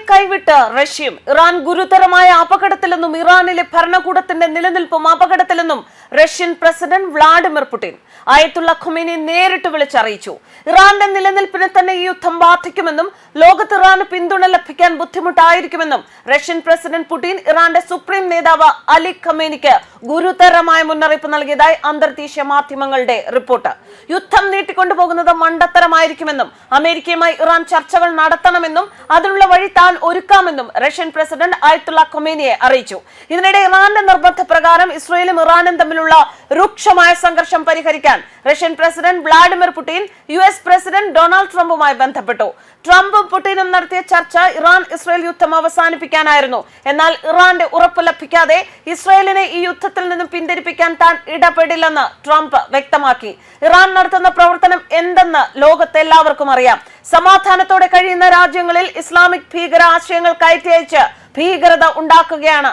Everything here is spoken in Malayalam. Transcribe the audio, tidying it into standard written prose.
കൈവിട്ട് റഷ്യയും. ഇറാൻ ഗുരുതരമായ അപകടത്തിലെന്നും ഇറാനിലെ ഭരണകൂടത്തിന്റെ നിലനിൽപ്പും അപകടത്തിലെന്നും റഷ്യൻ പ്രസിഡന്റ് വ്ളാഡിമിർ പുടിൻ ആയത്തുള്ള ഖൊമേനി നേരിട്ട് വിളിച്ചറിയിച്ചു. ഇറാന്റെ നിലനിൽപ്പിനെ തന്നെ ഈ യുദ്ധം ബാധിക്കുമെന്നും ലോകത്ത് ഇറാന് പിന്തുണ ലഭിക്കാൻ ബുദ്ധിമുട്ടായിരിക്കുമെന്നും റഷ്യൻ പ്രസിഡന്റ് പുടിൻ ഇറാന്റെ സുപ്രീം നേതാവ് അലി ഖമേനിക്ക് ഗുരുതരമായ മുന്നറിയിപ്പ് നൽകിയതായി അന്തർദേശീയ മാധ്യമങ്ങളുടെ റിപ്പോർട്ട്. യുദ്ധം നീട്ടിക്കൊണ്ടുപോകുന്നത് മണ്ടത്തരമായിരിക്കുമെന്നും അമേരിക്കയുമായി ഇറാൻ ചർച്ചകൾ നടത്തണമെന്നും അതിനുള്ള വഴി താൻ ഒരുക്കാമെന്നും റഷ്യൻ പ്രസിഡന്റ് ആയത്തുള്ള ഖൊമേനിയെ അറിയിച്ചു. ഇതിനിടെ ഇറാന്റെ നിർബന്ധപ്രകാരം ഇസ്രയേലും ഇറാനും തമ്മിലുള്ള രൂക്ഷമായ സംഘർഷം പരിഹരിക്കാൻ Russian president Vladimir Putin US president Donald ട്രംപുമായി ബന്ധപ്പെട്ടു. ട്രംപും പുടിനും നടത്തിയ ചർച്ച ഇറാൻ ഇസ്രയേൽ യുദ്ധം അവസാനിപ്പിക്കാനായിരുന്നു. എന്നാൽ ഇറാന്റെ ഉറപ്പ് ലഭിക്കാതെ ഇസ്രയേലിനെ ഈ യുദ്ധത്തിൽ നിന്നും പിന്തിരിപ്പിക്കാൻ താൻ ഇടപെടില്ലെന്ന് ട്രംപ് വ്യക്തമാക്കി. ഇറാൻ നടത്തുന്ന പ്രവർത്തനം എന്തെന്ന് ലോകത്തെല്ലാവർക്കും അറിയാം. സമാധാനത്തോടെ കഴിയുന്ന രാജ്യങ്ങളിൽ ഇസ്ലാമിക് ഭീകര ആശയങ്ങൾ കയറ്റി അയച്ച് ഭീകരത ഉണ്ടാക്കുകയാണ്